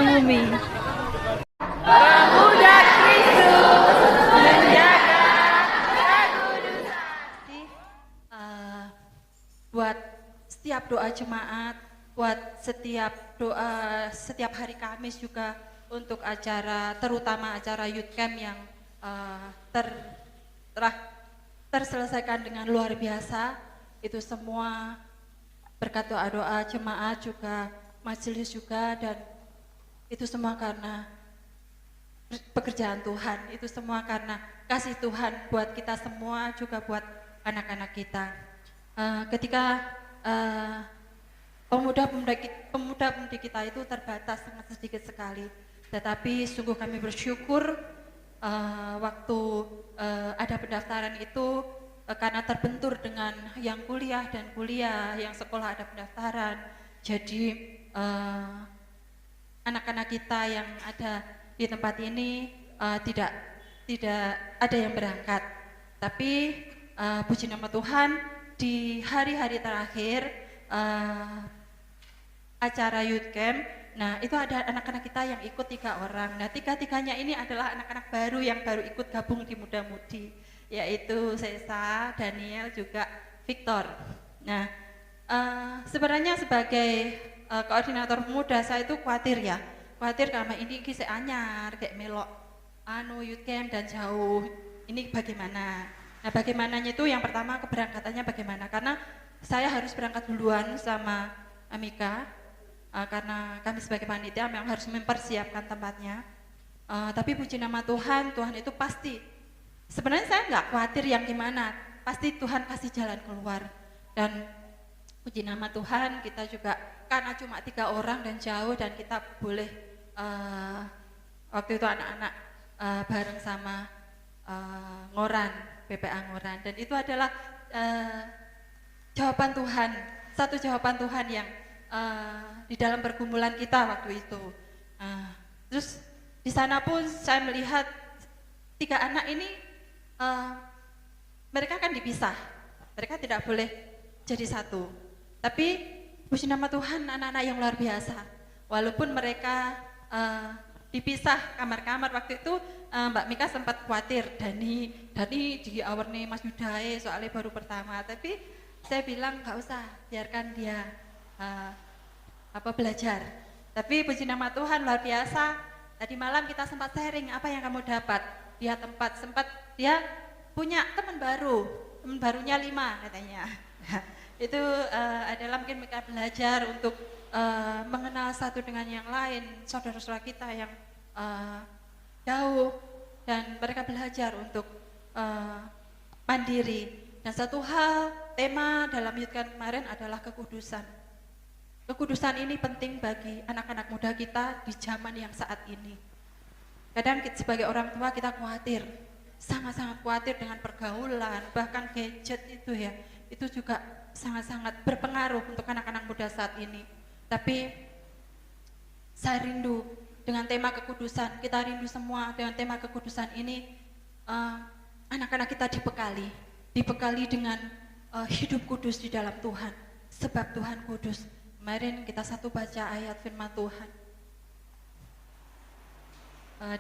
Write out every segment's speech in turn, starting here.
Bumi. Pemuda Kristus menjaga kekudusan. Buat setiap doa jemaat, buat setiap doa setiap hari Kamis juga untuk acara, terutama acara Youth Camp yang terselesaikan dengan luar biasa. Itu semua berkat doa-doa jemaat juga, majelis juga, dan itu semua karena pekerjaan Tuhan. Itu semua karena kasih Tuhan buat kita semua, juga buat anak-anak kita. Ketika pemuda-pemudi kita itu terbatas, sangat sedikit sekali, tetapi sungguh kami bersyukur waktu ada pendaftaran itu, karena terbentur dengan yang kuliah dan kuliah, yang sekolah ada pendaftaran, jadi anak-anak kita yang ada di tempat ini tidak ada yang berangkat. Tapi puji nama Tuhan, di hari-hari terakhir acara Youth Camp, nah itu ada anak-anak kita yang ikut 3 orang. Nah, 3-3-nya ini adalah anak-anak baru yang baru ikut gabung di Muda Mudi, yaitu Sesa, Daniel, juga Victor. Nah, sebenarnya sebagai koordinator pemuda, saya itu khawatir karena ini kisah anyar, kayak melok Youth Camp dan jauh, ini bagaimana? Nah, bagaimananya itu yang pertama, keberangkatannya bagaimana? Karena saya harus berangkat duluan sama Amika, karena kami sebagai panitia memang harus mempersiapkan tempatnya. Tapi puji nama Tuhan, Tuhan itu pasti, sebenarnya saya nggak khawatir yang gimana, pasti Tuhan kasih jalan keluar. Dan puji nama Tuhan, kita juga karena cuma 3 orang dan jauh, dan kita boleh waktu itu anak-anak bareng sama Ngoran, BPA Ngoran, dan itu adalah jawaban Tuhan, satu jawaban Tuhan yang di dalam pergumulan kita waktu itu. Terus di sana pun saya melihat 3 anak ini, mereka kan dipisah, mereka tidak boleh jadi satu. Tapi puji nama Tuhan, anak-anak yang luar biasa. Walaupun mereka dipisah kamar-kamar waktu itu, Mbak Mika sempat khawatir, Dani diawarni Mas Yudae soalnya baru pertama. Tapi saya bilang nggak usah, biarkan dia belajar. Tapi puji nama Tuhan luar biasa. Tadi malam kita sempat sharing apa yang kamu dapat. Dia dia punya teman barunya 5 katanya. Itu adalah mungkin mereka belajar untuk mengenal satu dengan yang lain, saudara-saudara kita yang jauh, dan mereka belajar untuk mandiri. Dan satu hal, tema dalam Youth Camp kemarin adalah kekudusan. Kekudusan ini penting bagi anak-anak muda kita di zaman yang saat ini. Kadang kita, sebagai orang tua, kita khawatir, sangat-sangat khawatir dengan pergaulan, bahkan gadget itu ya, itu juga sangat-sangat berpengaruh untuk anak-anak muda saat ini. Tapi saya rindu dengan tema kekudusan, kita rindu semua dengan tema kekudusan ini, anak-anak kita dibekali dengan hidup kudus di dalam Tuhan, sebab Tuhan kudus. Kemarin kita satu baca ayat firman Tuhan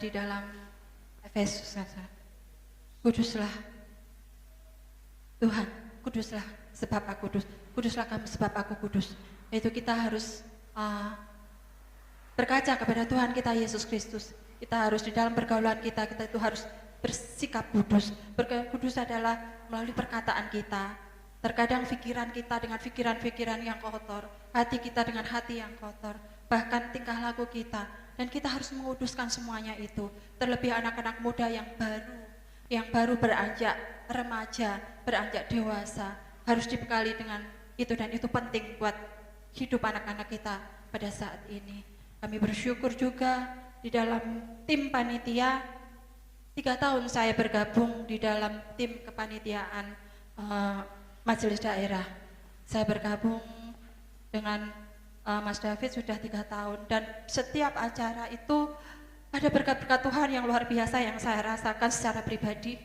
di dalam Efesus, kuduslah Tuhan, kuduslah sebab aku kudus, kuduslah kamu sebab aku kudus. Itu kita harus berkaca kepada Tuhan kita Yesus Kristus. Kita harus di dalam pergaulan kita itu harus bersikap kudus. Kudus adalah melalui perkataan kita. Terkadang pikiran kita dengan pikiran-pikiran yang kotor, hati kita dengan hati yang kotor, bahkan tingkah laku kita. Dan kita harus menguduskan semuanya itu. Terlebih anak-anak muda yang baru beranjak remaja, beranjak dewasa, harus dibekali dengan itu, dan itu penting buat hidup anak-anak kita pada saat ini. Kami bersyukur juga di dalam tim panitia, 3 tahun saya bergabung di dalam tim kepanitiaan majelis daerah. Saya bergabung dengan Mas David sudah 3 tahun, dan setiap acara itu ada berkat-berkat Tuhan yang luar biasa yang saya rasakan secara pribadi.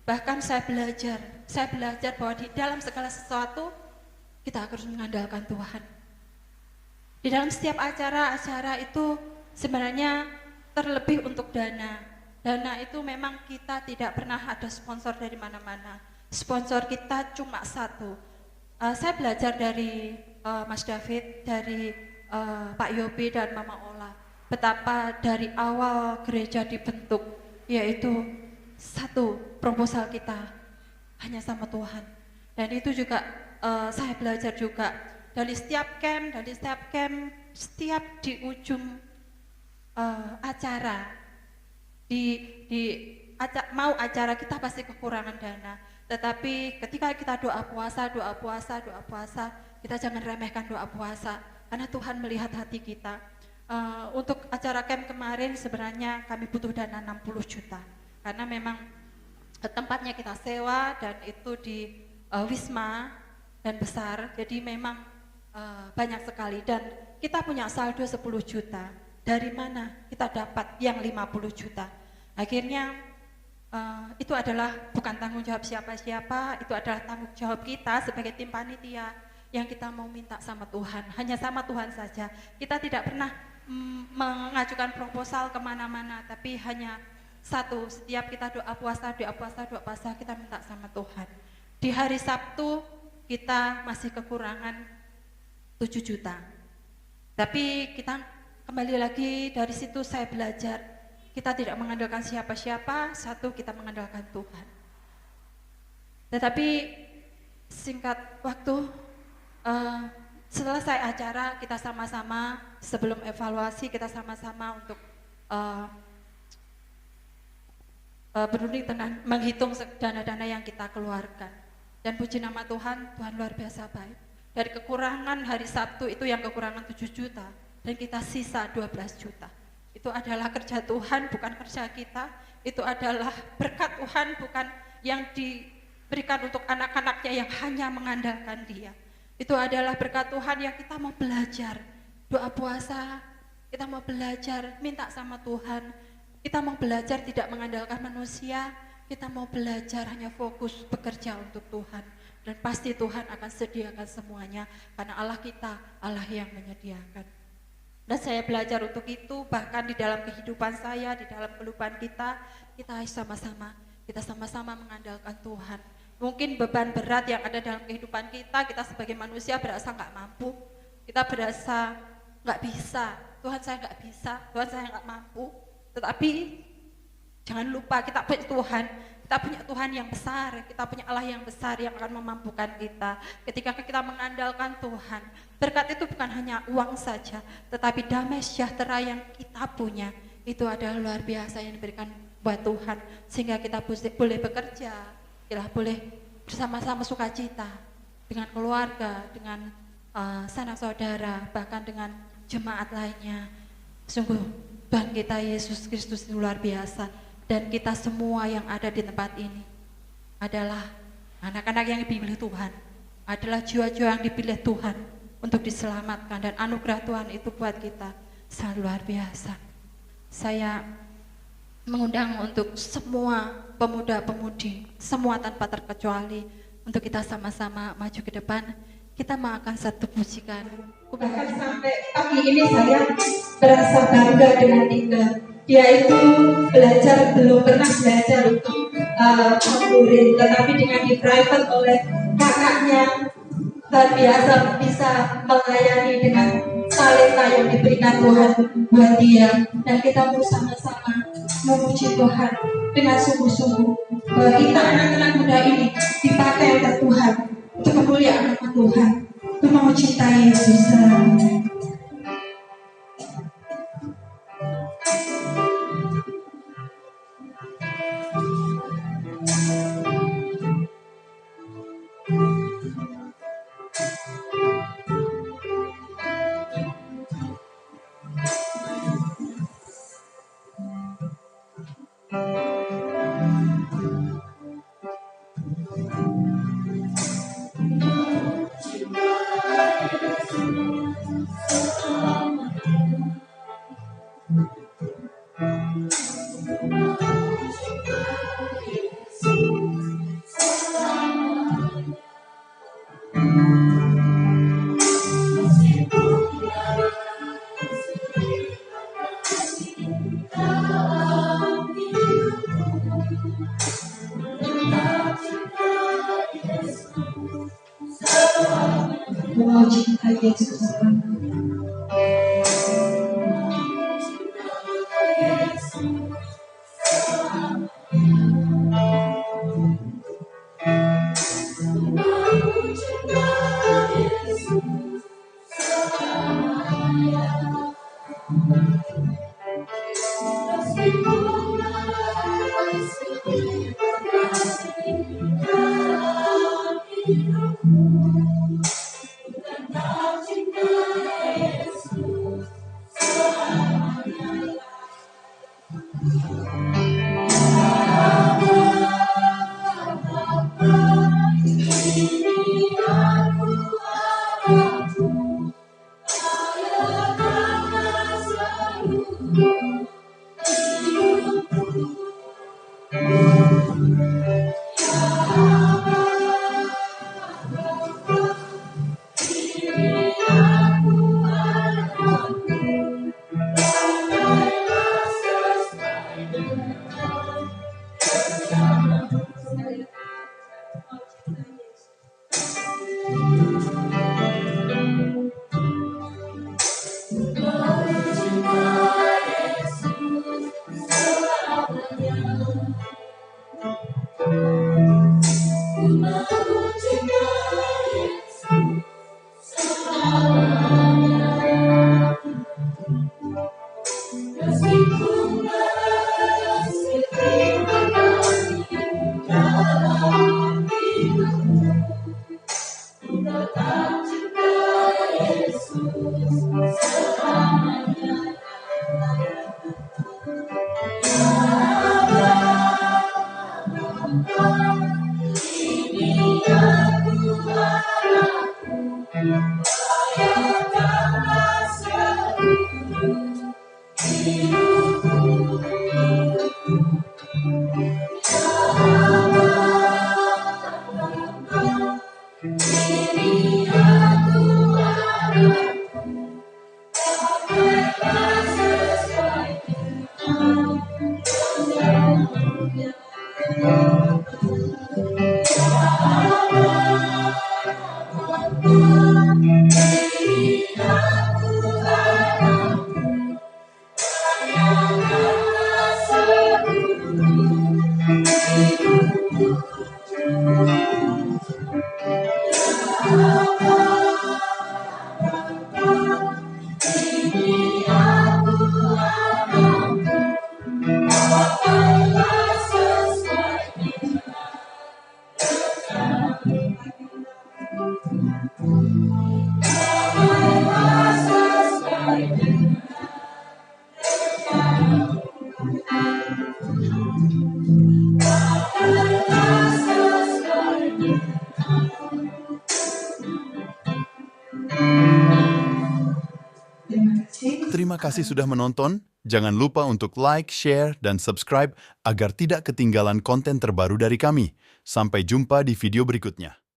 Bahkan saya belajar bahwa di dalam segala sesuatu kita harus mengandalkan Tuhan. Di dalam setiap acara itu sebenarnya terlebih untuk dana. Dana itu memang kita tidak pernah ada sponsor dari mana-mana. Sponsor kita cuma satu. Saya belajar dari Mas David, dari Pak Yobi dan Mama Ola, betapa dari awal gereja dibentuk, yaitu satu proposal kita hanya sama Tuhan. Dan itu juga saya belajar juga dari setiap camp, setiap di ujung acara, mau acara kita pasti kekurangan dana. Tetapi ketika kita doa puasa, kita jangan remehkan doa puasa, karena Tuhan melihat hati kita. Untuk acara camp kemarin sebenarnya kami butuh dana 60 juta, karena memang tempatnya kita sewa dan itu di Wisma dan besar, jadi memang banyak sekali, dan kita punya saldo 10 juta. Dari mana kita dapat yang 50 juta? Akhirnya itu adalah bukan tanggung jawab siapa-siapa, itu adalah tanggung jawab kita sebagai tim panitia yang kita mau minta sama Tuhan, hanya sama Tuhan saja. Kita tidak pernah mengajukan proposal kemana-mana, tapi hanya satu, setiap kita doa puasa, kita minta sama Tuhan. Di hari Sabtu kita masih kekurangan 7 juta, tapi kita kembali lagi dari situ saya belajar, kita tidak mengandalkan siapa-siapa, satu kita mengandalkan Tuhan. Tetapi singkat waktu, selesai acara kita sama-sama, sebelum evaluasi kita sama-sama untuk berdiri dengan menghitung dana-dana yang kita keluarkan. Dan puji nama Tuhan, Tuhan luar biasa baik. Dari kekurangan hari Sabtu itu yang kekurangan 7 juta, dan kita sisa 12 juta. Itu adalah kerja Tuhan, bukan kerja kita. Itu adalah berkat Tuhan, bukan yang diberikan untuk anak-anaknya yang hanya mengandalkan Dia. Itu adalah berkat Tuhan yang kita mau belajar doa puasa, kita mau belajar minta sama Tuhan, kita mau belajar tidak mengandalkan manusia, kita mau belajar hanya fokus bekerja untuk Tuhan. Dan pasti Tuhan akan sediakan semuanya, karena Allah kita, Allah yang menyediakan. Dan saya belajar untuk itu, bahkan di dalam kehidupan saya, di dalam kehidupan kita sama-sama mengandalkan Tuhan. Mungkin beban berat yang ada dalam kehidupan kita sebagai manusia berasa nggak mampu, kita berasa nggak bisa, Tuhan saya nggak bisa, Tuhan saya nggak mampu. Tetapi jangan lupa kita punya Tuhan yang besar, kita punya Allah yang besar yang akan memampukan kita. Ketika kita mengandalkan Tuhan, berkat itu bukan hanya uang saja, tetapi damai sejahtera yang kita punya, itu adalah luar biasa yang diberikan buat Tuhan, sehingga kita boleh bekerja, kita boleh bersama-sama sukacita dengan keluarga, dengan sanak saudara, bahkan dengan jemaat lainnya. Sungguh Tuhan kita Yesus Kristus luar biasa. Dan kita semua yang ada di tempat ini adalah anak-anak yang dipilih Tuhan, adalah jiwa-jiwa yang dipilih Tuhan untuk diselamatkan, dan anugerah Tuhan itu buat kita sangat luar biasa. Saya mengundang untuk semua pemuda-pemudi, semua tanpa terkecuali, untuk kita sama-sama maju ke depan. Kita akan satu pujikan. Bahkan sampai pagi ini saya merasa bangga dengan Tika. Dia itu belum pernah belajar untuk murid, tetapi dengan di private oleh kakaknya, luar biasa bisa melayani dengan talenta yang diberikan Tuhan buat dia. Dan kita mau sama-sama memuji Tuhan dengan sungguh-sungguh, bahwa kita anak-anak muda ini dipakai oleh Tuhan untuk kemuliaan nama Tuhan, untuk mencintai Yesus. Oh cinta Yesus. Terima kasih sudah menonton. Jangan lupa untuk like, share, dan subscribe agar tidak ketinggalan konten terbaru dari kami. Sampai jumpa di video berikutnya.